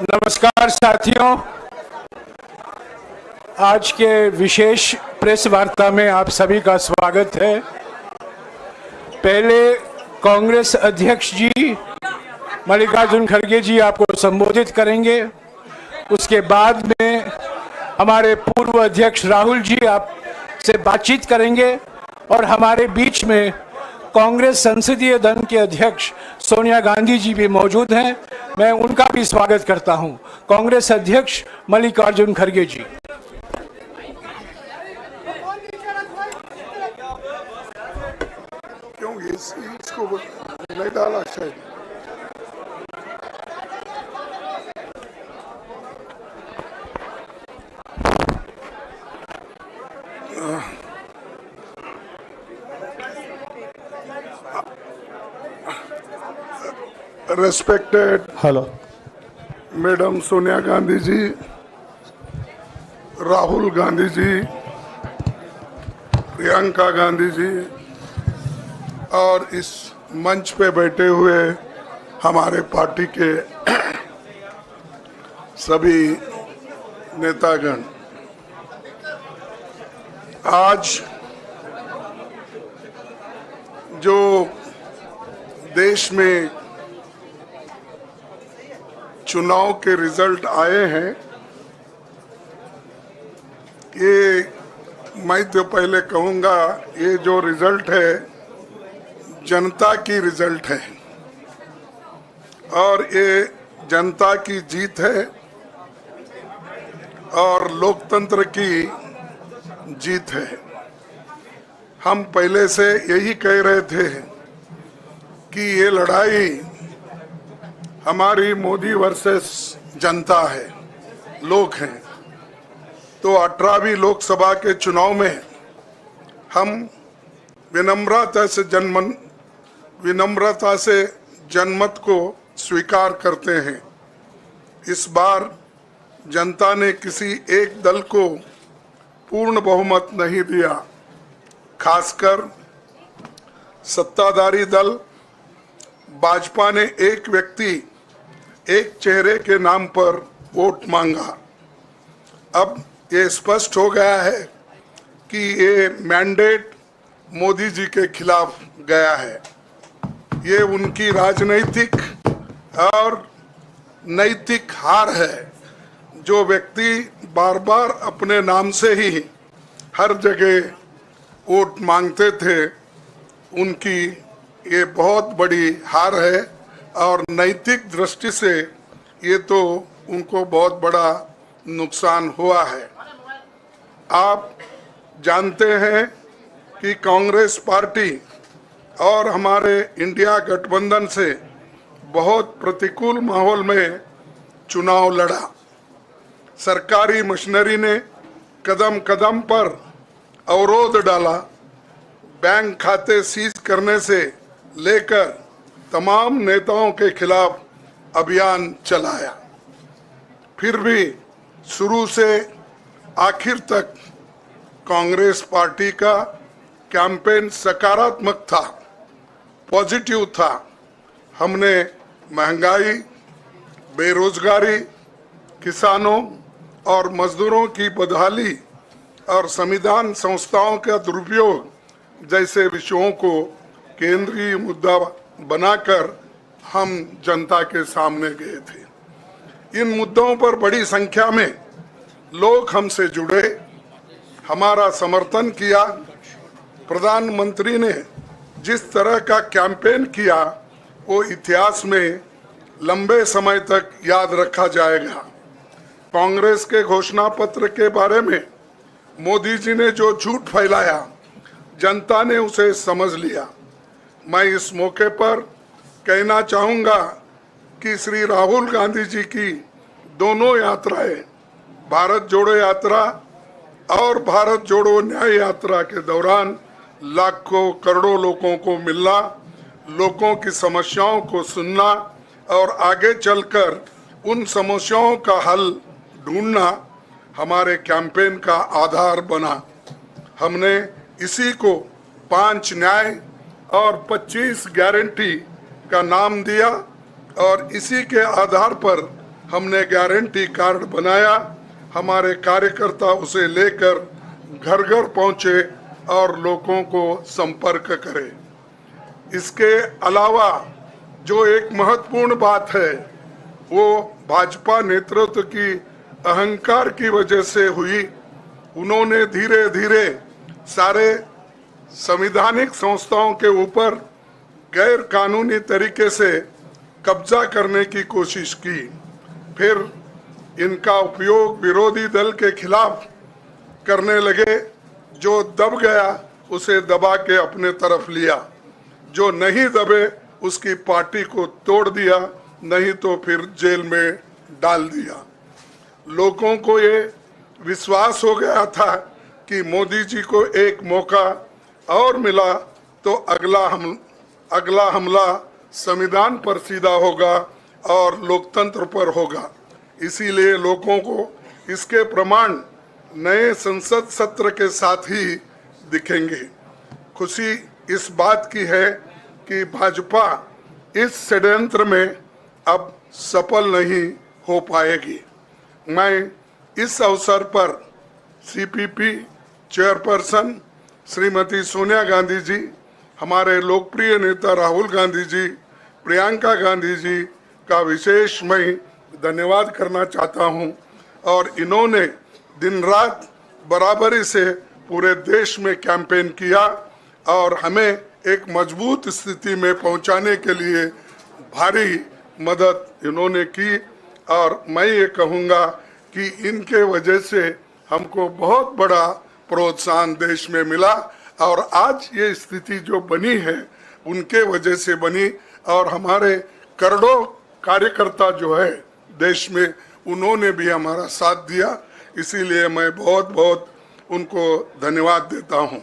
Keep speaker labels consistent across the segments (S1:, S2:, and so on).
S1: नमस्कार साथियों, आज के विशेष प्रेस वार्ता में आप सभी का स्वागत है। पहले कांग्रेस अध्यक्ष जी मल्लिकार्जुन खड़गे जी आपको संबोधित करेंगे। उसके बाद में हमारे पूर्व अध्यक्ष राहुल जी आपसे बातचीत करेंगे और हमारे बीच में कांग्रेस संसदीय दल के अध्यक्ष सोनिया गांधी जी भी मौजूद हैं। मैं उनका भी स्वागत करता हूं। कांग्रेस अध्यक्ष मल्लिकार्जुन खड़गे जी।
S2: क्यों इसको नहीं डाला शायद। Respected
S3: hello
S2: madam Sonia Gandhi ji, Rahul Gandhi ji, Priyanka Gandhi ji और इस मंच पे बैठे हुए हमारे पार्टी के सभी नेतागण, आज जो देश में चुनाव के रिजल्ट आए हैं, ये मैं तो पहले कहूँगा, ये जो रिजल्ट है जनता की रिजल्ट है और ये जनता की जीत है और लोकतंत्र की जीत है। हम पहले से यही कह रहे थे कि ये लड़ाई हमारी मोदी वर्सेस जनता है, लोग हैं। तो 18वीं लोकसभा के चुनाव में हम विनम्रता से जनमत को स्वीकार करते हैं। इस बार जनता ने किसी एक दल को पूर्ण बहुमत नहीं दिया, खासकर सत्ताधारी दल भाजपा ने एक व्यक्ति एक चेहरे के नाम पर वोट मांगा। अब ये स्पष्ट हो गया है कि ये मैंडेट मोदी जी के खिलाफ गया है। ये उनकी राजनीतिक और नैतिक हार है। जो व्यक्ति बार बार अपने नाम से ही हर जगह वोट मांगते थे, उनकी ये बहुत बड़ी हार है और नैतिक दृष्टि से ये तो उनको बहुत बड़ा नुकसान हुआ है। आप जानते हैं कि कांग्रेस पार्टी और हमारे इंडिया गठबंधन से बहुत प्रतिकूल माहौल में चुनाव लड़ा। सरकारी मशीनरी ने कदम कदम पर अवरोध डाला, बैंक खाते सीज करने से लेकर तमाम नेताओं के खिलाफ अभियान चलाया। फिर भी शुरू से आखिर तक कांग्रेस पार्टी का कैंपेन सकारात्मक था, पॉजिटिव था। हमने महंगाई, बेरोजगारी, किसानों और मजदूरों की बदहाली और संविधान संस्थाओं का दुरुपयोग जैसे विषयों को केंद्रीय मुद्दा बनाकर हम जनता के सामने गए थे। इन मुद्दों पर बड़ी संख्या में लोग हमसे जुड़े, हमारा समर्थन किया। प्रधानमंत्री ने जिस तरह का कैंपेन किया वो इतिहास में लंबे समय तक याद रखा जाएगा। कांग्रेस के घोषणा पत्र के बारे में मोदी जी ने जो झूठ फैलाया, जनता ने उसे समझ लिया। मैं इस मौके पर कहना चाहूँगा कि श्री राहुल गांधी जी की दोनों यात्राएं, भारत जोड़ो यात्रा और भारत जोड़ो न्याय यात्रा के दौरान लाखों करोड़ों लोगों को मिलना, लोगों की समस्याओं को सुनना और आगे चलकर उन समस्याओं का हल ढूंढना हमारे कैंपेन का आधार बना। हमने इसी को 5 न्याय और 25 गारंटी का नाम दिया और इसी के आधार पर हमने गारंटी कार्ड बनाया। हमारे कार्यकर्ता उसे लेकर घर घर पहुंचे और लोगों को संपर्क करें। इसके अलावा जो एक महत्वपूर्ण बात है वो भाजपा नेतृत्व की अहंकार की वजह से हुई। उन्होंने धीरे धीरे सारे संवैधानिक संस्थाओं के ऊपर गैर कानूनी तरीके से कब्जा करने की कोशिश की। फिर इनका उपयोग विरोधी दल के खिलाफ करने लगे। जो दब गया उसे दबा के अपने तरफ लिया, जो नहीं दबे उसकी पार्टी को तोड़ दिया, नहीं तो फिर जेल में डाल दिया। लोगों को ये विश्वास हो गया था कि मोदी जी को एक मौका और मिला तो अगला हमला संविधान पर सीधा होगा और लोकतंत्र पर होगा। इसीलिए लोगों को इसके प्रमाण नए संसद सत्र के साथ ही दिखेंगे। खुशी इस बात की है कि भाजपा इस षड्यंत्र में अब सफल नहीं हो पाएगी। मैं इस अवसर पर सीपीपी चेयरपर्सन श्रीमती सोनिया गांधी जी, हमारे लोकप्रिय नेता राहुल गांधी जी, प्रियंका गांधी जी का विशेष मैं धन्यवाद करना चाहता हूं। और इन्होंने दिन रात बराबरी से पूरे देश में कैंपेन किया और हमें एक मजबूत स्थिति में पहुंचाने के लिए भारी मदद इन्होंने की। और मैं ये कहूँगा कि इनके वजह से हमको बहुत बड़ा प्रोत्साहन देश में मिला और आज ये स्थिति जो बनी है उनके वजह से बनी। और हमारे करोड़ों कार्यकर्ता जो है देश में, उन्होंने भी हमारा साथ दिया। इसीलिए मैं बहुत बहुत उनको धन्यवाद देता हूं।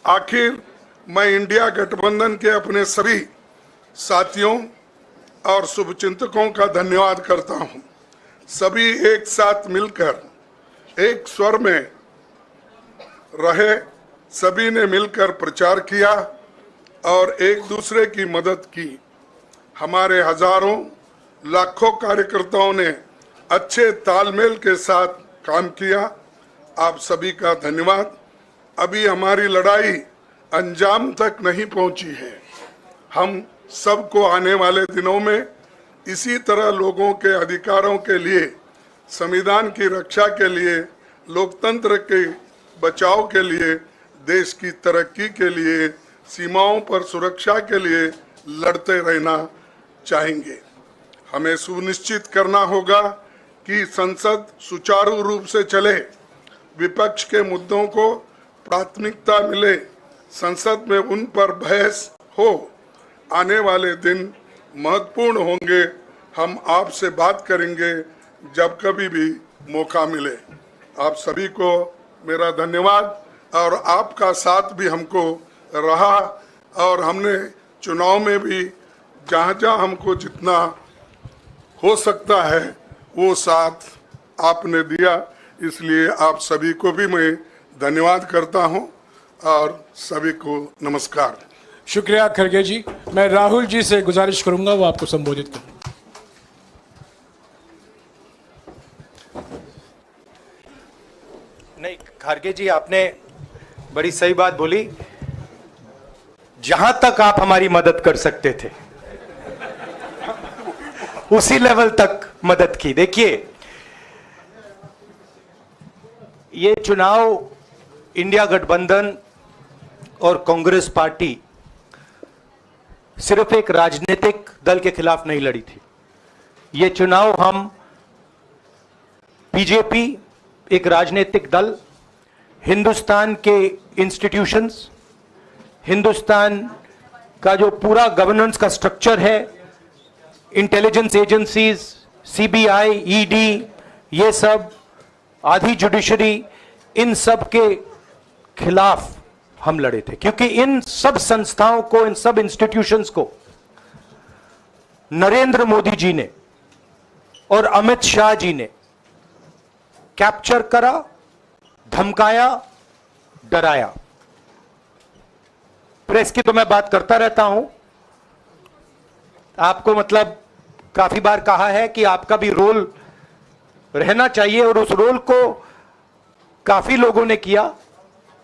S2: आखिर मैं इंडिया गठबंधन के अपने सभी साथियों और शुभचिंतकों का धन्यवाद करता हूं। सभी एक साथ मिलकर एक स्वर में रहे, सभी ने मिलकर प्रचार किया और एक दूसरे की मदद की। हमारे हजारों लाखों कार्यकर्ताओं ने अच्छे तालमेल के साथ काम किया। आप सभी का धन्यवाद। अभी हमारी लड़ाई अंजाम तक नहीं पहुंची है। हम सबको आने वाले दिनों में इसी तरह लोगों के अधिकारों के लिए, संविधान की रक्षा के लिए, लोकतंत्र के बचाव के लिए, देश की तरक्की के लिए, सीमाओं पर सुरक्षा के लिए लड़ते रहना चाहेंगे। हमें सुनिश्चित करना होगा कि संसद सुचारू रूप से चले, विपक्ष के मुद्दों को प्राथमिकता मिले, संसद में उन पर बहस हो। आने वाले दिन महत्वपूर्ण होंगे। हम आपसे बात करेंगे जब कभी भी मौका मिले। आप सभी को मेरा धन्यवाद। और आपका साथ भी हमको रहा और हमने चुनाव में भी जहाँ जहाँ हमको जितना हो सकता है वो साथ आपने दिया। इसलिए आप सभी को भी मैं धन्यवाद करता हूं और सभी को नमस्कार।
S1: शुक्रिया खड़गे जी। मैं राहुल जी से गुजारिश करूंगा वो आपको संबोधित करें।
S3: नहीं, खड़गे जी आपने बड़ी सही बात बोली। जहां तक आप हमारी मदद कर सकते थे उसी लेवल तक मदद की। देखिए, ये चुनाव इंडिया गठबंधन और कांग्रेस पार्टी सिर्फ एक राजनीतिक दल के खिलाफ नहीं लड़ी थी। ये चुनाव हम बीजेपी, एक राजनीतिक दल, हिंदुस्तान के इंस्टीट्यूशंस, हिंदुस्तान का जो पूरा गवर्नेंस का स्ट्रक्चर है, इंटेलिजेंस एजेंसीज, सीबीआई, ईडी, ये सब, आधी जुडिशरी, इन सब के खिलाफ हम लड़े थे। क्योंकि इन सब संस्थाओं को, इन सब इंस्टीट्यूशंस को नरेंद्र मोदी जी ने और अमित शाह जी ने कैप्चर करा, धमकाया डराया। प्रेस की तो मैं बात करता रहता हूं, आपको मतलब काफी बार कहा है कि आपका भी रोल रहना चाहिए, और उस रोल को काफी लोगों ने किया,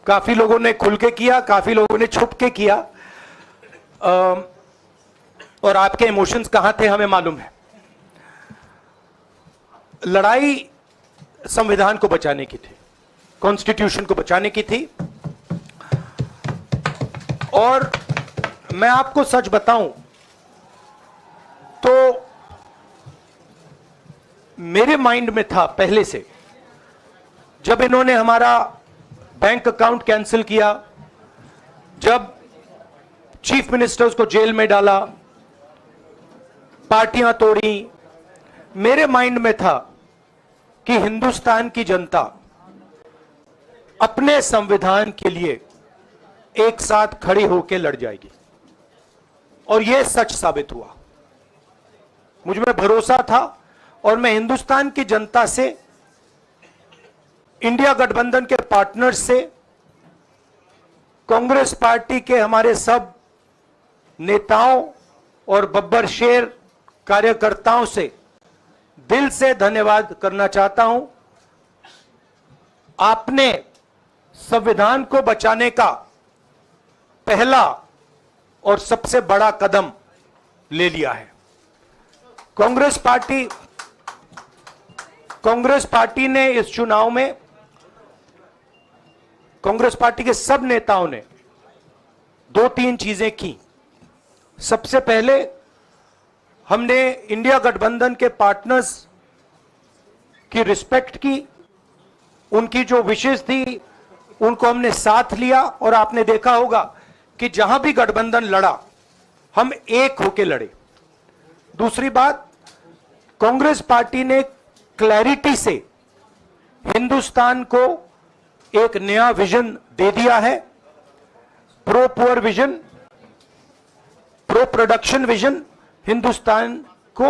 S3: काफी लोगों ने खुल के किया, काफी लोगों ने छुप के किया, और आपके इमोशंस कहां थे हमें मालूम है। लड़ाई संविधान को बचाने की थी, कॉन्स्टिट्यूशन को बचाने की थी। और मैं आपको सच बताऊं तो मेरे माइंड में था पहले से, जब इन्होंने हमारा बैंक अकाउंट कैंसिल किया, जब चीफ मिनिस्टर्स को जेल में डाला, पार्टियां तोड़ी, मेरे माइंड में था कि हिंदुस्तान की जनता अपने संविधान के लिए एक साथ खड़ी होकर लड़ जाएगी, और यह सच साबित हुआ। मुझ में भरोसा था, और मैं हिंदुस्तान की जनता से, इंडिया गठबंधन के पार्टनर्स से, कांग्रेस पार्टी के हमारे सब नेताओं और बब्बर शेर कार्यकर्ताओं से दिल से धन्यवाद करना चाहता हूं। आपने संविधान को बचाने का पहला और सबसे बड़ा कदम ले लिया है। कांग्रेस पार्टी ने इस चुनाव में, कांग्रेस पार्टी के सब नेताओं ने 2-3 चीजें की। सबसे पहले हमने इंडिया गठबंधन के पार्टनर्स की रिस्पेक्ट की, उनकी जो विशेष थी उनको हमने साथ लिया, और आपने देखा होगा कि जहां भी गठबंधन लड़ा हम एक होकर लड़े। दूसरी बात, कांग्रेस पार्टी ने क्लैरिटी से हिंदुस्तान को एक नया विजन दे दिया है, pro poor vision, pro production vision Hindustan को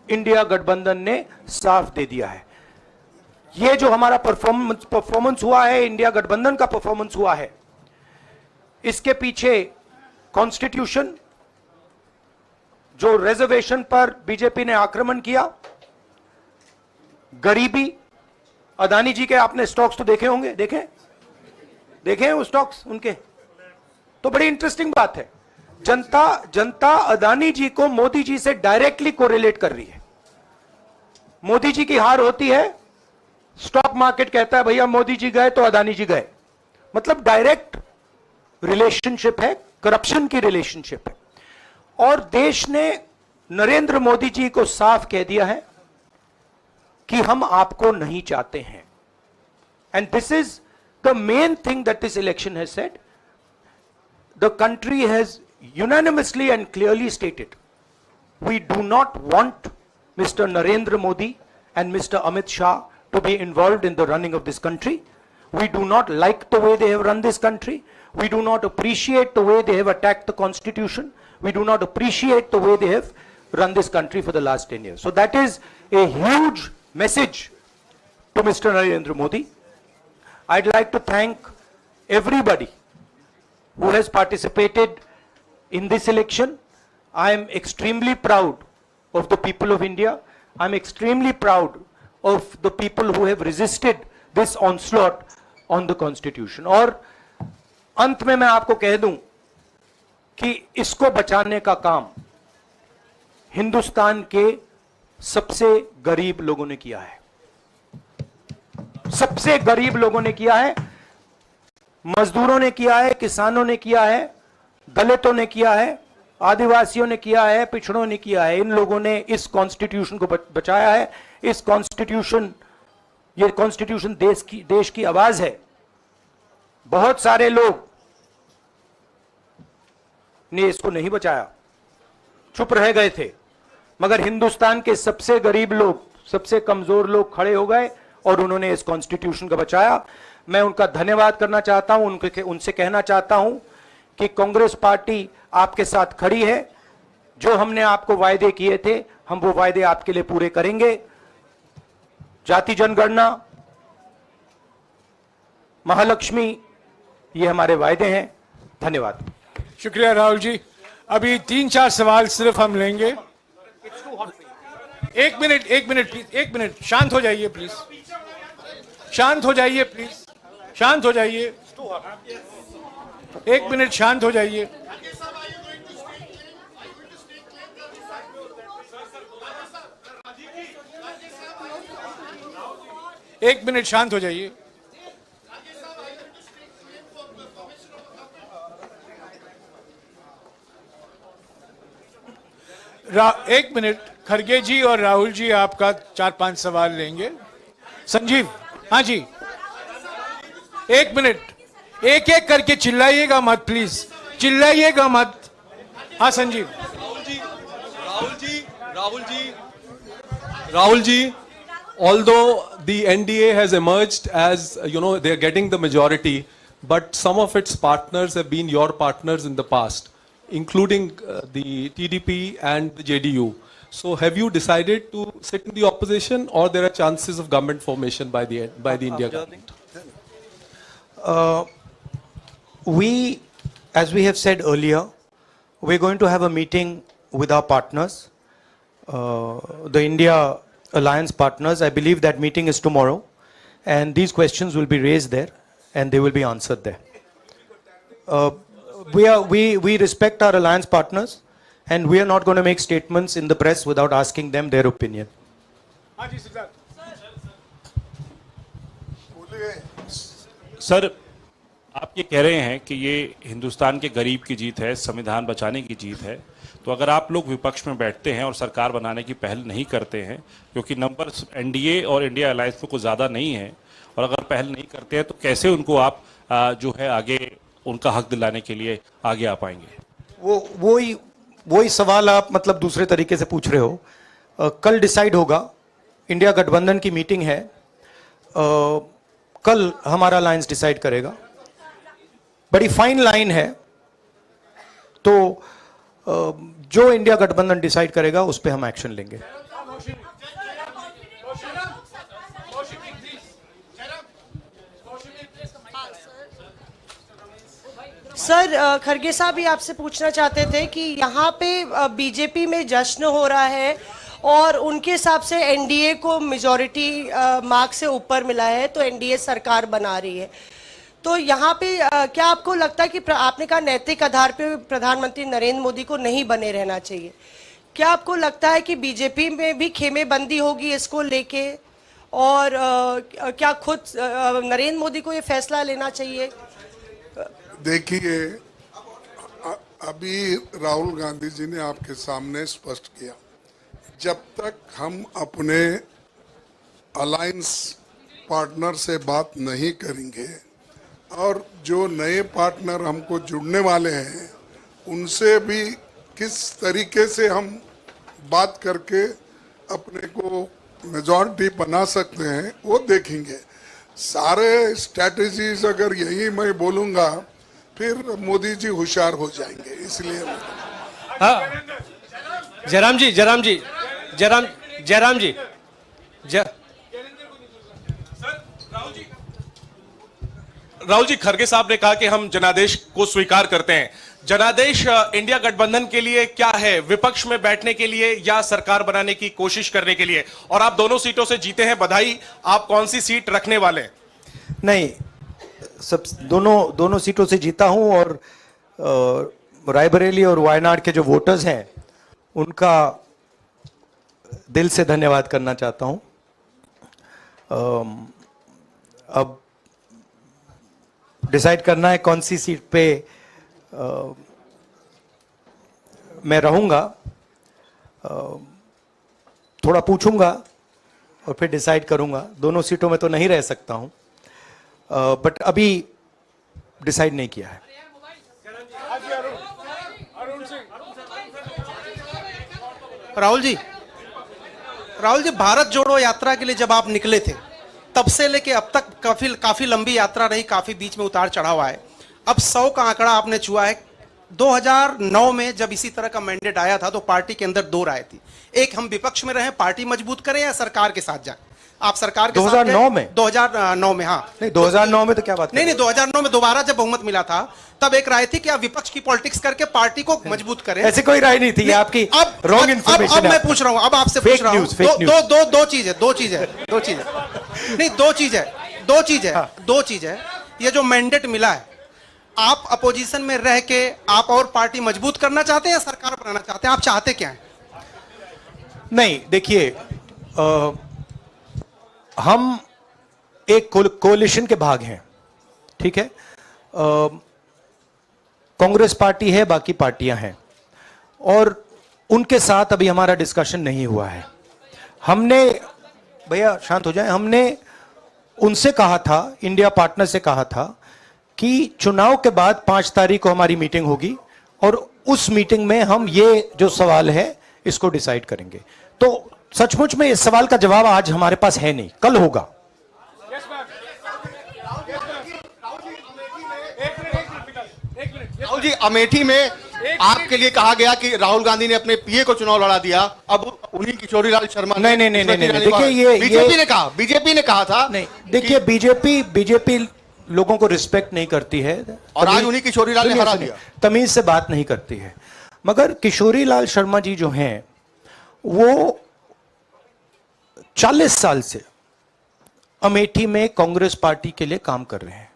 S3: इंडिया गठबंधन ने साफ दे दिया है। यह जो हमारा परफॉर्मेंस हुआ है, इंडिया गठबंधन का परफॉर्मेंस हुआ है, इसके पीछे कॉन्स्टिट्यूशन, जो रिजर्वेशन पर बीजेपी ने आक्रमण किया, गरीबी, अदानी जी के आपने स्टॉक्स तो देखे होंगे, देखे हैं वो स्टॉक्स उनके, तो बड़ी इंटरेस्टिंग बात है। जनता अदानी जी को मोदी जी से डायरेक्टली कोरिलेट कर रही है। मोदी जी की हार होती है, स्टॉक मार्केट कहता है भैया मोदी जी गए तो अदानी जी गए, मतलब डायरेक्ट रिलेशनशिप है, करप्शन की रिलेशनशिप है। और देश ने नरेंद्र मोदी जी को साफ कह दिया है कि हम आपको नहीं चाहते हैं। And this is the main thing that this election has said. The country has unanimously and clearly stated, we do not want Mr. Narendra Modi and Mr. Amit Shah to be involved in the running of this country. We do not like the way they have run this country. We do not appreciate the way they have attacked the constitution. We do not appreciate the way they have run this country for the last 10 years. So that is a huge message to Mr. Narendra Modi. I'd like to thank everybody who has participated in this election. I am extremely proud of the people of India. I'm extremely proud of the people who have resisted this onslaught on the constitution. और अंत में मैं आपको कह दूं कि इसको बचाने का काम हिंदुस्तान के सबसे गरीब लोगों ने किया है, सबसे गरीब लोगों ने किया है, मजदूरों ने किया है, किसानों ने किया है, दलितों ने किया है, आदिवासियों ने किया है, पिछड़ों ने किया है। इन लोगों ने इस कॉन्स्टिट्यूशन को बचाया है। इस कॉन्स्टिट्यूशन, ये कॉन्स्टिट्यूशन देश की आवाज है। बहुत सारे लोग ने इसको नहीं बचाया, चुप रह गए थे, मगर हिंदुस्तान के सबसे गरीब लोग, सबसे कमजोर लोग खड़े हो गए और उन्होंने इस कॉन्स्टिट्यूशन को बचाया। मैं उनका धन्यवाद करना चाहता हूं, उनसे कहना चाहता हूं कि कांग्रेस पार्टी आपके साथ खड़ी है। जो हमने आपको वायदे किए थे, हम वो वायदे आपके लिए पूरे करेंगे। जाति जनगणना, महालक्ष्मी ये हमारे वायदे हैं। धन्यवाद।
S1: शुक्रिया राहुल जी। अभी 3-4 सवाल सिर्फ हम लेंगे। एक मिनट प्लीज, एक मिनट, शांत हो जाइए प्लीज, शांत हो जाइए प्लीज, शांत हो जाइए, एक मिनट शांत हो जाइए। एक मिनट शांत हो जाइए। एक मिनट, खड़गे जी और राहुल जी आपका 4-5 सवाल लेंगे। संजीव, हाँ जी, एक मिनट, एक एक करके चिल्लाइएगा मत प्लीज, चिल्लाइएगा मत। हाँ Sanjeev.
S4: Rahul ji, although the NDA has emerged as, they're getting the majority, but some of its partners have been your partners in the past, including the TDP and the JDU. So have you decided to sit in the opposition, or there are chances of government formation by the India government?
S3: As we have said earlier, we're going to have a meeting with our partners, the India Alliance partners. I believe that meeting is tomorrow, and these questions will be raised there, and they will be answered there. We respect our alliance partners, and we are not going to make statements in the press without asking them their opinion.
S5: Sir, आप ये कह रहे हैं कि ये हिंदुस्तान के गरीब की जीत है, संविधान बचाने की जीत है, तो अगर आप लोग विपक्ष में बैठते हैं और सरकार बनाने की पहल नहीं करते हैं, क्योंकि नंबर एनडीए और इंडिया अलायंस में कुछ ज़्यादा नहीं है, और अगर पहल नहीं करते हैं तो कैसे उनको आप जो है आगे उनका हक दिलाने के लिए आगे आ पाएंगे?
S3: वही सवाल आप मतलब दूसरे तरीके से पूछ रहे हो। कल डिसाइड होगा, इंडिया गठबंधन की मीटिंग है, कल हमारा अलायंस डिसाइड करेगा। बड़ी फाइन लाइन है, तो जो इंडिया गठबंधन डिसाइड करेगा उस पे हम एक्शन लेंगे।
S6: सर, खड़गे साहब भी आपसे पूछना चाहते थे कि यहाँ पे बीजेपी में जश्न हो रहा है और उनके हिसाब से एनडीए को मेजॉरिटी मार्क से ऊपर मिला है, तो एनडीए सरकार बना रही है। तो यहाँ पे क्या आपको लगता है कि आपने कहा नैतिक आधार पे प्रधानमंत्री नरेंद्र मोदी को नहीं बने रहना चाहिए, क्या आपको लगता है कि बीजेपी में भी खेमेबंदी होगी इसको लेके, और क्या खुद नरेंद्र मोदी को ये फैसला लेना चाहिए?
S2: देखिए, अभी राहुल गांधी जी ने आपके सामने स्पष्ट किया, जब तक हम अपने अलायंस पार्टनर से बात नहीं करेंगे और जो नए पार्टनर हमको जुड़ने वाले हैं उनसे भी किस तरीके से हम बात करके अपने को मेजॉरिटी बना सकते हैं वो देखेंगे। सारे स्ट्रैटेजीज अगर यही मैं बोलूँगा फिर मोदी जी होशियार हो जाएंगे, इसलिए।
S7: हाँ, जयराम जी, राहुल जी, खड़गे साहब ने कहा कि हम जनादेश को स्वीकार करते हैं। जनादेश इंडिया गठबंधन के लिए क्या है? विपक्ष में बैठने के लिए या सरकार बनाने की कोशिश करने के लिए? और आप दोनों सीटों से जीते हैं, बधाई। आप कौन सी सीट रखने वाले हैं?
S3: नहीं, सब दोनों सीटों से जीता हूं, और रायबरेली और वायनाड के जो वोटर्स हैं उनका दिल से धन्यवाद करना चाहता हूं। अब डिसाइड करना है कौन सी सीट पे मैं रहूंगा, थोड़ा पूछूंगा और फिर डिसाइड करूंगा। दोनों सीटों में तो नहीं रह सकता हूं, बट अभी डिसाइड नहीं किया है।
S7: राहुल जी, भारत जोड़ो यात्रा के लिए जब आप निकले थे तब से लेके अब तक काफी लंबी यात्रा रही, काफी बीच में उतार चढ़ाव आए। अब 100 का आंकड़ा आपने छुआ है। 2009 में जब इसी तरह का मैंडेट आया था तो पार्टी के अंदर 2 राय थी, एक हम विपक्ष में रहें, पार्टी मजबूत करें, या सरकार के साथ जाएं।
S8: आप सरकार के साथ
S3: 2009 में?
S8: 2009 में, हाँ।
S3: नहीं 2009 में तो क्या बात
S8: नहीं नहीं, 2009 में दोबारा जब बहुमत मिला था तब एक राय थी कि आप विपक्ष की पॉलिटिक्स करके पार्टी को मजबूत करें।
S3: ऐसी कोई राय नहीं थी, ये आपकी रॉन्ग इन्फॉर्मेशन।
S8: अब मैं पूछ रहा हूं, अब आपसे पूछ रहा हूं, दो चीज है नहीं, दो चीज है। ये जो मैंडेट मिला है, आप अपोजिशन में रह के आप और पार्टी मजबूत करना चाहते हैं या सरकार बनाना चाहते हैं? आप चाहते क्या हैं?
S3: नहीं देखिए, हम एक कोalition के भाग हैं, ठीक है। कांग्रेस पार्टी है, बाकी पार्टियां हैं, और उनके साथ अभी हमारा डिस्कशन नहीं हुआ है। हमने, भैया शांत हो जाए, हमने उनसे कहा था, इंडिया पार्टनर से कहा था कि चुनाव के बाद 5 तारीख को हमारी मीटिंग होगी और उस मीटिंग में हम ये जो सवाल है इसको डिसाइड करेंगे। तो सचमुच में इस सवाल का जवाब आज हमारे पास है नहीं, कल होगा।
S9: राहुल जी, अमेठी में आपके लिए कहा गया कि राहुल गांधी ने अपने पीए को चुनाव लड़ा दिया, अब उन्हीं किशोरीलाल शर्मा
S3: नहीं, देखिए ये
S9: बीजेपी ने कहा था।
S3: नहीं देखिए, बीजेपी लोगों को रिस्पेक्ट नहीं करती है,
S9: और आज उन्हीं किशोरीलाल ने हरा दिया।
S3: तमीज से बात नहीं करती है। मगर किशोरीलाल शर्मा जी जो हैं, वो 40 साल से अमेठी में कांग्रेस पार्टी के लिए काम कर रहे हैं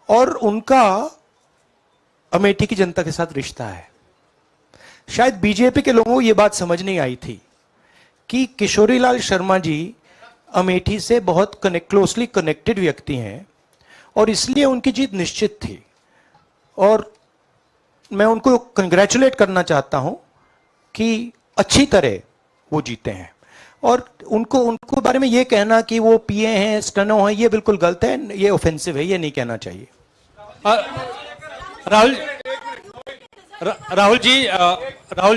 S3: और उनका अमेठी की जनता के साथ रिश्ता है। शायद बीजेपी के लोगों को यह बात समझ नहीं आई थी कि किशोरीलाल शर्मा जी अमेठी से बहुत क्लोजली कनेक्टेड व्यक्ति हैं और इसलिए उनकी जीत निश्चित थी। और मैं उनको कंग्रेचुलेट करना चाहता हूं कि अच्छी तरह वो जीते हैं। और उनको बारे में ये कहना कि वो पीए हैं, स्टनो हैं, ये बिल्कुल गलत है, ये ऑफेंसिव है, ये नहीं कहना चाहिए।
S10: राहुल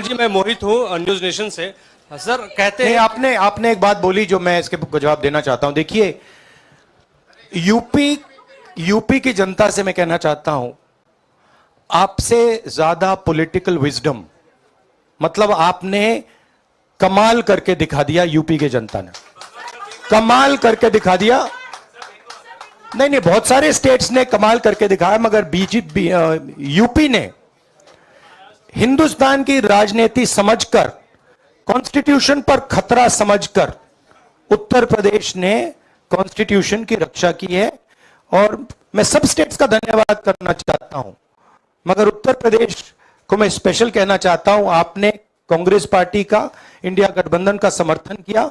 S10: जी मैं मोहित हूं न्यूज नेशन से। सर कहते हैं,
S3: आपने एक बात बोली जो मैं इसके जवाब देना चाहता हूं। देखिए, यूपी की जनता से मैं कहना चाहता हूं, आपसे ज्यादा पॉलिटिकल विजडम, मतलब आपने कमाल करके दिखा दिया। यूपी के जनता ने कमाल करके दिखा दिया। नहीं, बहुत सारे स्टेट्स ने कमाल करके दिखाया, मगर बीजेपी यूपी ने हिंदुस्तान की राजनीति समझकर, कॉन्स्टिट्यूशन पर खतरा समझकर उत्तर प्रदेश ने कॉन्स्टिट्यूशन की रक्षा की है। और मैं सब स्टेट्स का धन्यवाद करना चाहता हूं, मगर उत्तर प्रदेश को मैं स्पेशल कहना चाहता हूं। आपने कांग्रेस पार्टी का, इंडिया गठबंधन का समर्थन किया,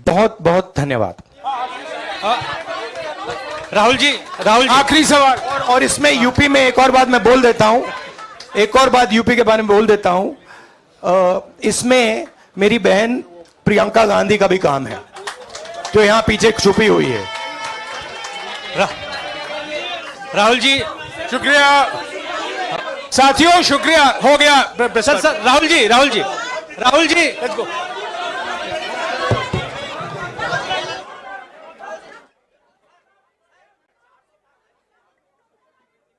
S3: बहुत बहुत धन्यवाद।
S10: राहुल जी
S3: आखिरी सवाल, और इसमें यूपी में एक और बात मैं बोल देता हूं, एक और बात यूपी के बारे में बोल देता हूं। इसमें मेरी बहन प्रियंका गांधी का भी काम है, जो यहां पीछे छुपी हुई है।
S10: राहुल जी
S1: शुक्रिया साथियों, शुक्रिया, हो गया।
S10: सर राहुल जी